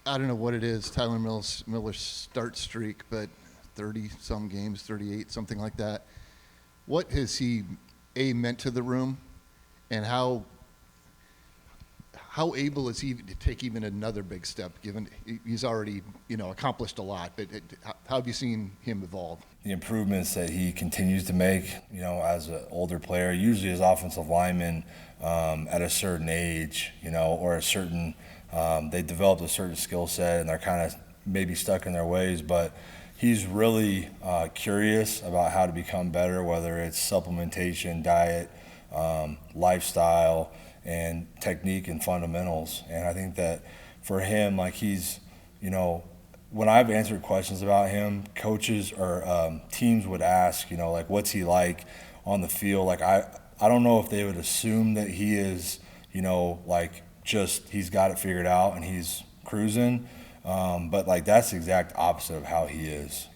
I don't know what it is, Tyler Miller's start streak, but 30 some games, 38, something like that. What has he meant to the room, and how able is he to take even another big step? Given he's already accomplished a lot, but how have you seen him evolve? The improvements that he continues to make, as an older player, usually as offensive linemen at a certain age, or a certain, they developed a certain skill set and they're kind of maybe stuck in their ways, but he's really curious about how to become better, whether it's supplementation, diet, lifestyle, and technique and fundamentals. And I think that for him, like when I've answered questions about him, coaches or teams would ask, like, what's he like on the field? Like, I don't know if they would assume that he is, like, just he's got it figured out and he's cruising. But, like, that's the exact opposite of how he is,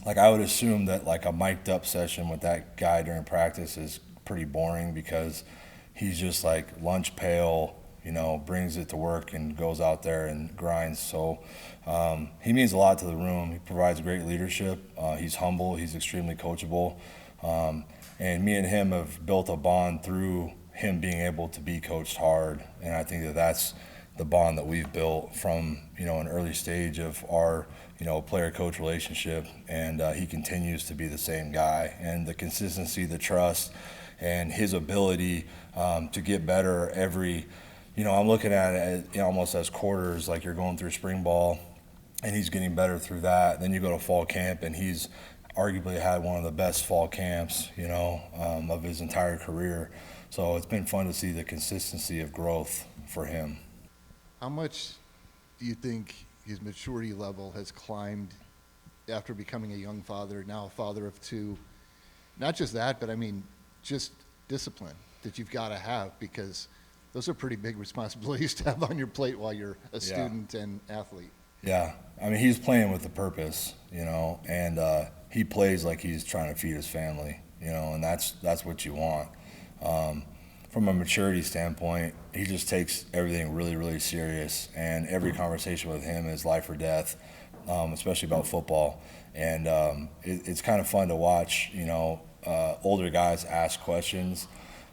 Like, I would assume that, like, a mic'd up session with that guy during practice is pretty boring because he's just, like, lunch pail, brings it to work and goes out there and grinds. So he means a lot to the room. He provides great leadership. He's humble. He's extremely coachable. And me and him have built a bond through him being able to be coached hard. And I think that that's the bond that we've built from, an early stage of our, player-coach relationship. And he continues to be the same guy. And the consistency, the trust, and his ability to get better every I'm looking at it almost as quarters, like you're going through spring ball, and he's getting better through that. Then you go to fall camp, and he's arguably had one of the best fall camps, of his entire career. So it's been fun to see the consistency of growth for him. How much do you think his maturity level has climbed after becoming a young father, now a father of two? Not just that, but I mean, just discipline that you've got to have, because those are pretty big responsibilities to have on your plate while you're a student and athlete. Yeah. I mean, he's playing with a purpose, and he plays like he's trying to feed his family, and that's what you want. From a maturity standpoint, he just takes everything really, really serious, and every conversation with him is life or death, especially about football. And it's kind of fun to watch, older guys ask questions,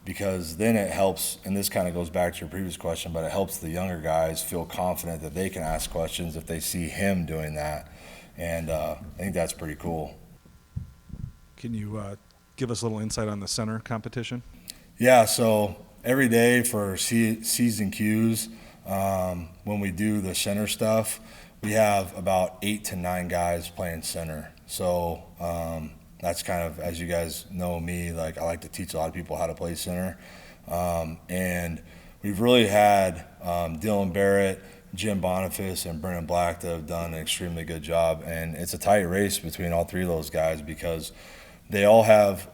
because then it helps, and this kind of goes back to your previous question, but it helps the younger guys feel confident that they can ask questions if they see him doing that. And I think that's pretty cool. Can you give us a little insight on the center competition? Yeah, so every day for C's and Q's, when we do the center stuff, we have about 8 to 9 guys playing center. So that's kind of, as you guys know me, like, I like to teach a lot of people how to play center. And we've really had Dylan Barrett, Jim Boniface, and Brennan Black that have done an extremely good job. And it's a tight race between all three of those guys, because they all have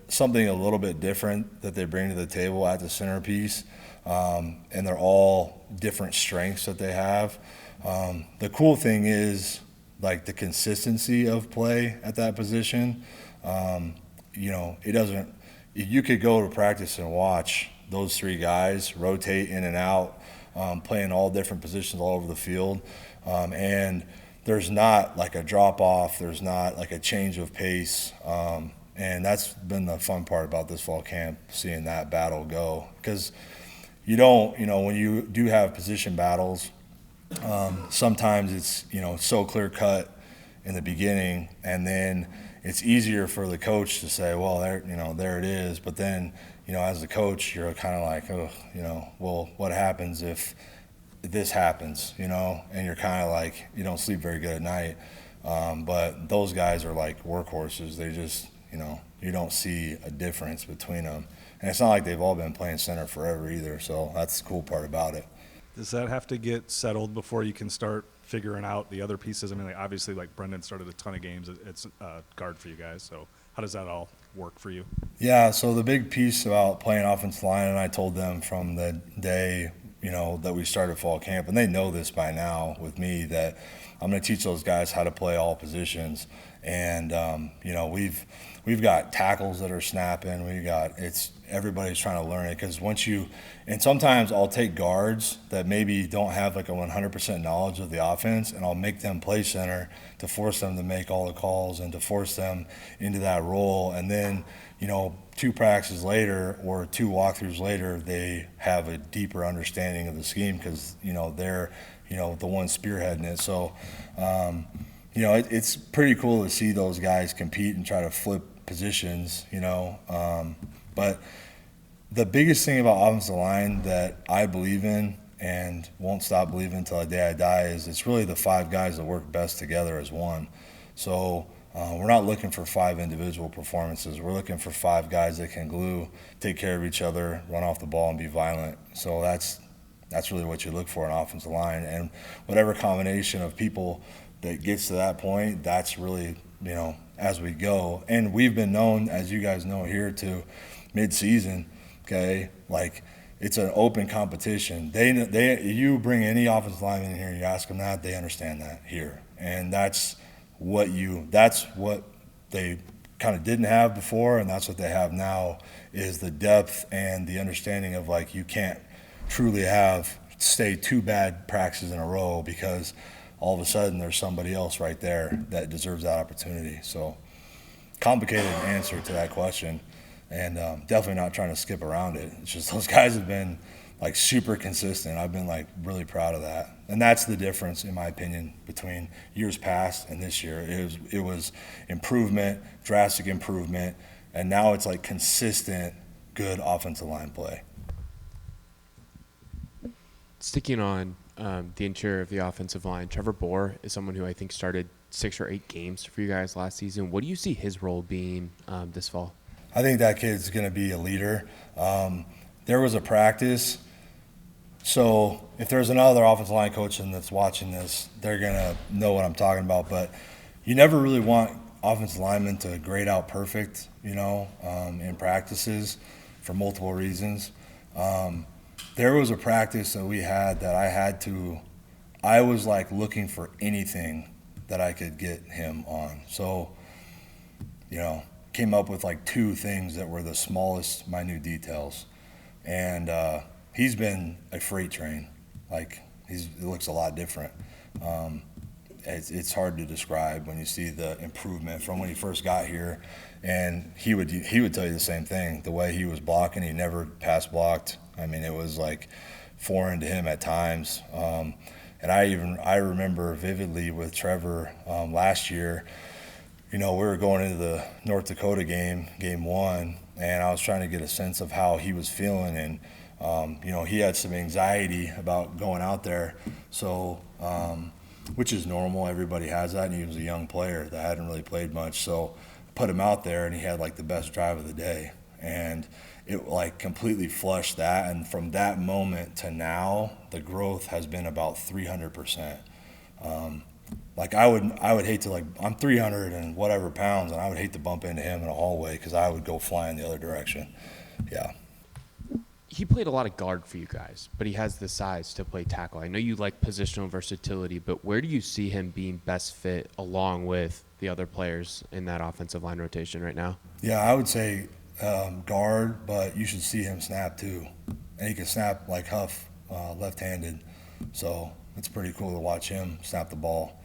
something a little bit different that they bring to the table at the centerpiece. And they're all different strengths that they have. The cool thing is, like, the consistency of play at that position. It doesn't, you could go to practice and watch those three guys rotate in and out, playing all different positions all over the field. And there's not like a drop off, there's not like a change of pace. And that's been the fun part about this fall camp, seeing that battle go. Because when you do have position battles, sometimes it's so clear cut in the beginning, and then it's easier for the coach to say, well, there it is. But then as the coach, you're kind of like, oh, well, what happens if this happens, and you're kind of like, you don't sleep very good at night. But those guys are like workhorses. They just, you don't see a difference between them. And it's not like they've all been playing center forever either. So that's the cool part about it. Does that have to get settled before you can start figuring out the other pieces? I mean, obviously, Brendan started a ton of games. It's guard for you guys. So how does that all work for you? Yeah, so the big piece about playing offensive line, and I told them from the day, that we started fall camp, and they know this by now with me, that I'm going to teach those guys how to play all positions. And we've got tackles that are snapping. Everybody's trying to learn it, because and sometimes I'll take guards that maybe don't have like a 100% knowledge of the offense, and I'll make them play center to force them to make all the calls and to force them into that role. And then, 2 practices later or 2 walkthroughs later, they have a deeper understanding of the scheme, because, they're, the one spearheading it. So, it's pretty cool to see those guys compete and try to flip positions, but the biggest thing about offensive line that I believe in and won't stop believing until the day I die is it's really the 5 guys that work best together as one. So we're not looking for 5 individual performances. We're looking for 5 guys that can glue, take care of each other, run off the ball, and be violent. So that's really what you look for in offensive line. And whatever combination of people that gets to that point, that's really, as we go. And we've been known, as you guys know here, to mid-season, okay, like it's an open competition. You bring any offensive lineman in here and you ask them that, they understand that here. And that's what they kind of didn't have before, and that's what they have now, is the depth and the understanding of, like, you can't truly stay 2 bad practices in a row, because all of a sudden there's somebody else right there that deserves that opportunity. So complicated answer to that question, and definitely not trying to skip around it. It's just those guys have been like super consistent. I've been like really proud of that, and that's the difference, in my opinion, between years past and this year. It was improvement, drastic improvement, and now it's like consistent good offensive line play. Sticking on the interior of the offensive line, Trevor Bohr is someone who I think started 6 or 8 games for you guys last season. What do you see his role being this fall? I think that kid's going to be a leader. There was a practice, so if there's another offensive line coach that's watching this, they're going to know what I'm talking about. But you never really want offensive linemen to grade out perfect, in practices for multiple reasons. There was a practice that we had that I was like looking for anything that I could get him on. So, came up with like 2 things that were the smallest, minute details. And he's been a freight train. Like, he looks a lot different. It's hard to describe when you see the improvement from when he first got here. And he would tell you the same thing. The way he was blocking, he never pass blocked. I mean, it was like foreign to him at times. And I remember vividly with Trevor last year, we were going into the North Dakota game 1, and I was trying to get a sense of how he was feeling. And, he had some anxiety about going out there. So, which is normal. Everybody has that. And he was a young player that hadn't really played much. So put him out there, and he had like the best drive of the day. And it like completely flushed that. And from that moment to now, the growth has been about 300%. Like I would hate to, like, I'm 300 and whatever pounds, and I would hate to bump into him in a hallway, because I would go flying the other direction. Yeah. He played a lot of guard for you guys, but he has the size to play tackle. I know you like positional versatility, but where do you see him being best fit along with the other players in that offensive line rotation right now? Yeah, I would say guard, but you should see him snap too. And he can snap like Huff, left-handed. So it's pretty cool to watch him snap the ball.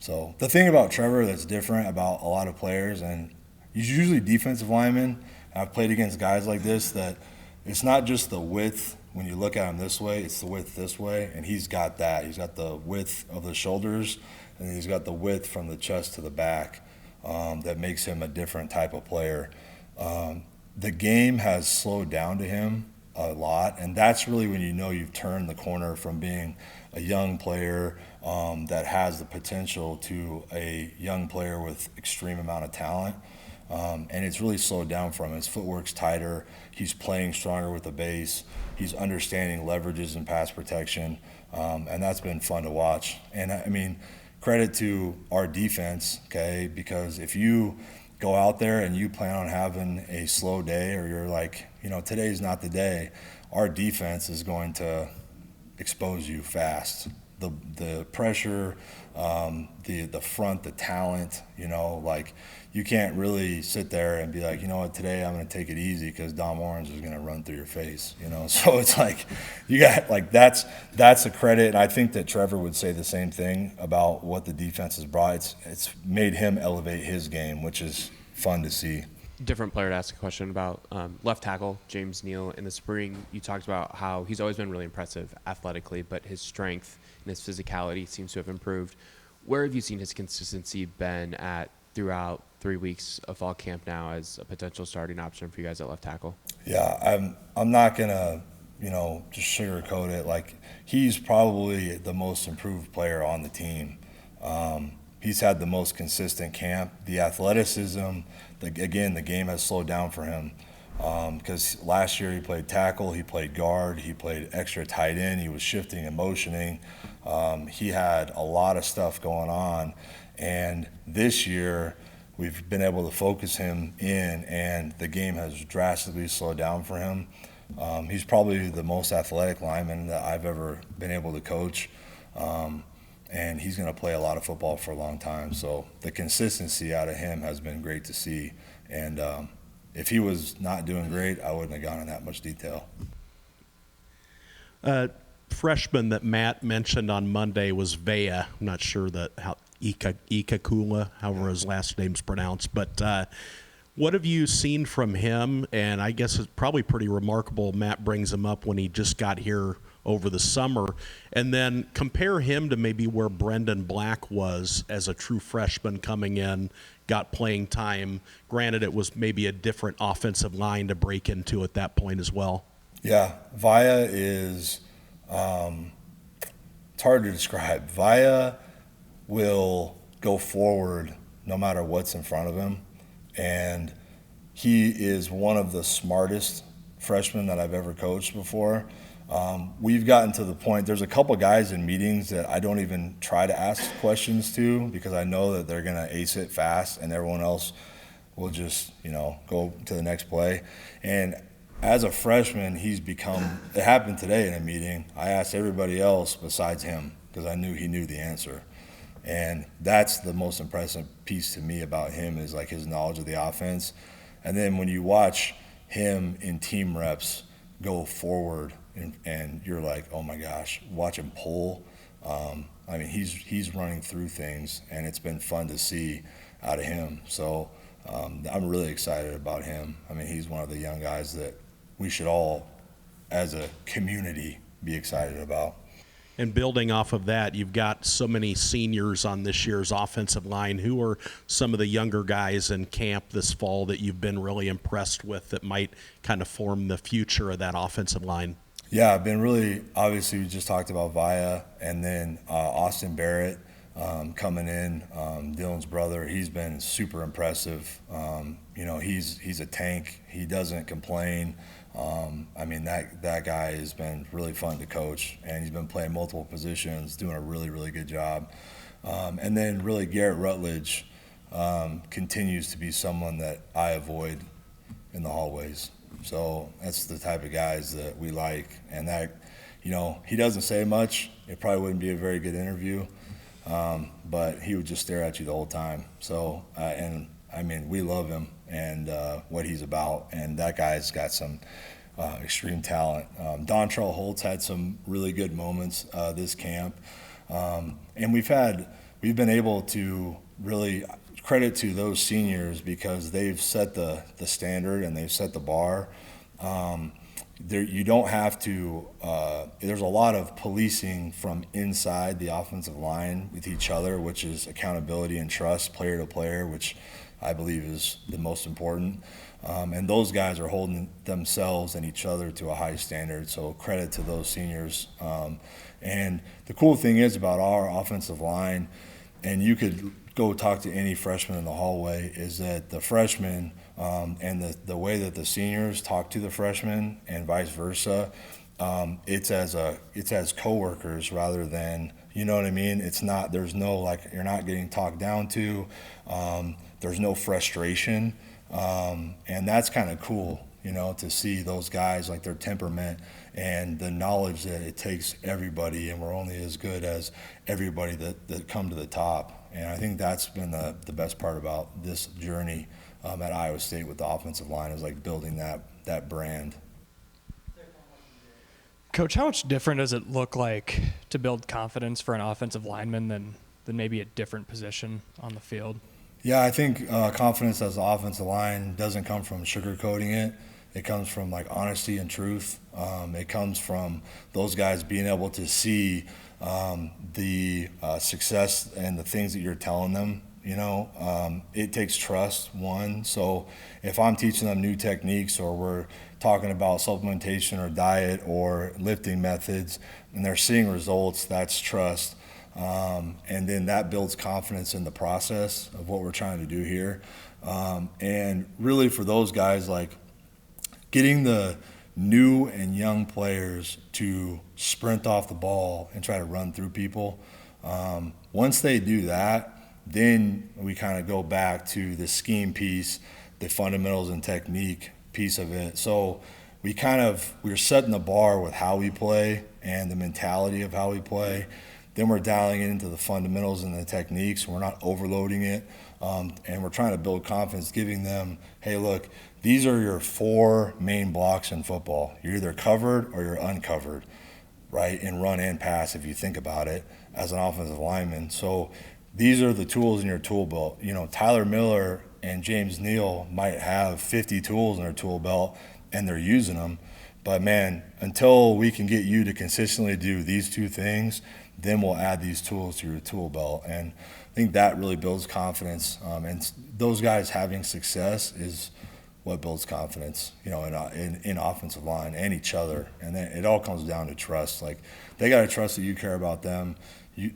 So the thing about Trevor that's different about a lot of players, and he's usually defensive linemen. I've played against guys like this that it's not just the width when you look at him this way, it's the width this way, and he's got that. He's got the width of the shoulders, and he's got the width from the chest to the back that makes him a different type of player. The game has slowed down to him a lot, and that's really when you've turned the corner from being a young player that has the potential to a young player with extreme amount of talent. And it's really slowed down from him. His footwork's tighter. He's playing stronger with the base. He's understanding leverages and pass protection. And that's been fun to watch. And I mean, credit to our defense, okay? Because if you go out there and you plan on having a slow day, or you're like, today's not the day, our defense is going to expose you fast. the pressure, the front, the talent, like you can't really sit there and be like, you know what, today I'm going to take it easy because Dom Orange is going to run through your face, So it's like you got like that's a credit, and I think that Trevor would say the same thing about what the defense has brought. It's made him elevate his game, which is fun to see. Different player to ask a question about left tackle James Neal. In the spring, you talked about how he's always been really impressive athletically, but his strength and his physicality seems to have improved. Where have you seen his consistency been at throughout 3 weeks of fall camp now as a potential starting option for you guys at left tackle? Yeah, I'm not gonna just sugarcoat it. Like, he's probably the most improved player on the team. He's had the most consistent camp. The athleticism, the game has slowed down for him because last year he played tackle, he played guard, he played extra tight end, he was shifting and motioning. He had a lot of stuff going on, and this year we've been able to focus him in, and the game has drastically slowed down for him. He's probably the most athletic lineman that I've ever been able to coach. And he's going to play a lot of football for a long time. So the consistency out of him has been great to see. And if he was not doing great, I wouldn't have gone in that much detail. Freshman that Matt mentioned on Monday was Vea. I'm not sure how Ikakula, however his last name's pronounced. But what have you seen from him? And I guess it's probably pretty remarkable Matt brings him up when he just got here over the summer, and then compare him to maybe where Brendan Black was as a true freshman coming in, got playing time. Granted, it was maybe a different offensive line to break into at that point as well. Yeah, Vaya is it's hard to describe. Vaya will go forward no matter what's in front of him, and he is one of the smartest freshmen that I've ever coached before. We've gotten to the point, there's a couple guys in meetings that I don't even try to ask questions to because I know that they're going to ace it fast and everyone else will just, go to the next play. And as a freshman, he's become, it happened today in a meeting, I asked everybody else besides him because I knew he knew the answer. And that's the most impressive piece to me about him is like his knowledge of the offense. And then when you watch him in team reps go forward, and you're like, oh my gosh, watch him pull. He's running through things, and it's been fun to see out of him. So I'm really excited about him. He's one of the young guys that we should all, as a community, be excited about. And building off of that, you've got so many seniors on this year's offensive line. Who are some of the younger guys in camp this fall that you've been really impressed with that might kind of form the future of that offensive line? Yeah, I've been really, obviously we just talked about Vaya, and then Austin Barrett coming in, Dylan's brother. He's been super impressive. He's a tank. He doesn't complain. That guy has been really fun to coach, and he's been playing multiple positions, doing a really, really good job. And then really Garrett Rutledge continues to be someone that I avoid in the hallways. So that's the type of guys that we like, and that, he doesn't say much. It probably wouldn't be a very good interview, but he would just stare at you the whole time. So, we love him and what he's about, and that guy's got some extreme talent. Dontrell Holtz had some really good moments this camp, and we've been able to really credit to those seniors because they've set the standard and they've set the bar. You don't have to. There's a lot of policing from inside the offensive line with each other, which is accountability and trust, player to player, which I believe is the most important. And those guys are holding themselves and each other to a high standard. So credit to those seniors. And the cool thing is about our offensive line, and you could go talk to any freshman in the hallway, is that the freshmen and the way that the seniors talk to the freshmen and vice versa, it's as coworkers rather than, you know what I mean? It's not, there's no, you're not getting talked down to. There's no frustration. And that's kind of cool you know, to see those guys, like their temperament and the knowledge that it takes everybody, and we're only as good as everybody that come to the top. And I think that's been the best part about this journey at Iowa State with the offensive line, is like building that brand. Coach, how much different does it look like to build confidence for an offensive lineman than maybe a different position on the field? Yeah, I think confidence as an offensive line doesn't come from sugarcoating it. It comes from like honesty and truth. It comes from those guys being able to see the success and the things that you're telling them. You know, it takes trust, one. So if I'm teaching them new techniques, or we're talking about supplementation or diet or lifting methods, and they're seeing results, that's trust. And then that builds confidence in the process of what we're trying to do here. And really for those guys, like getting the new and young players to sprint off the ball and try to run through people. Once they do that, then we kind of go back to the scheme piece, the fundamentals and technique piece of it. So we're setting the bar with how we play and the mentality of how we play. Then we're dialing it into the fundamentals and the techniques. We're not overloading it. And we're trying to build confidence, giving them, hey, look, these are your 4 main blocks in football. You're either covered or you're uncovered, right? In run and pass, if you think about it, as an offensive lineman. So these are the tools in your tool belt. You know, Tyler Miller and James Neal might have 50 tools in their tool belt, and they're using them. But, man, until we can get you to consistently do these 2 things, then we'll add these tools to your tool belt. And I think that really builds confidence. And those guys having success is what builds confidence, you know, in offensive line and each other. And then it all comes down to trust. Like, they got to trust that you care about them.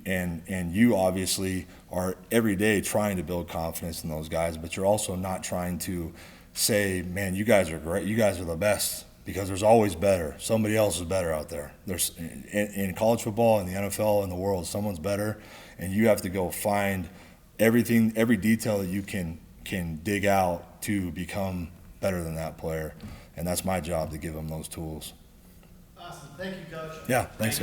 And you obviously are every day trying to build confidence in those guys, but you're also not trying to say, man, you guys are great. You guys are the best. Because there's always better. Somebody else is better out there. There's in college football, in the NFL, in the world, someone's better, and you have to go find everything, every detail that you can dig out to become better than that player. And that's my job, to give them those tools. Awesome. Thank you, Coach. Yeah, thanks, guys.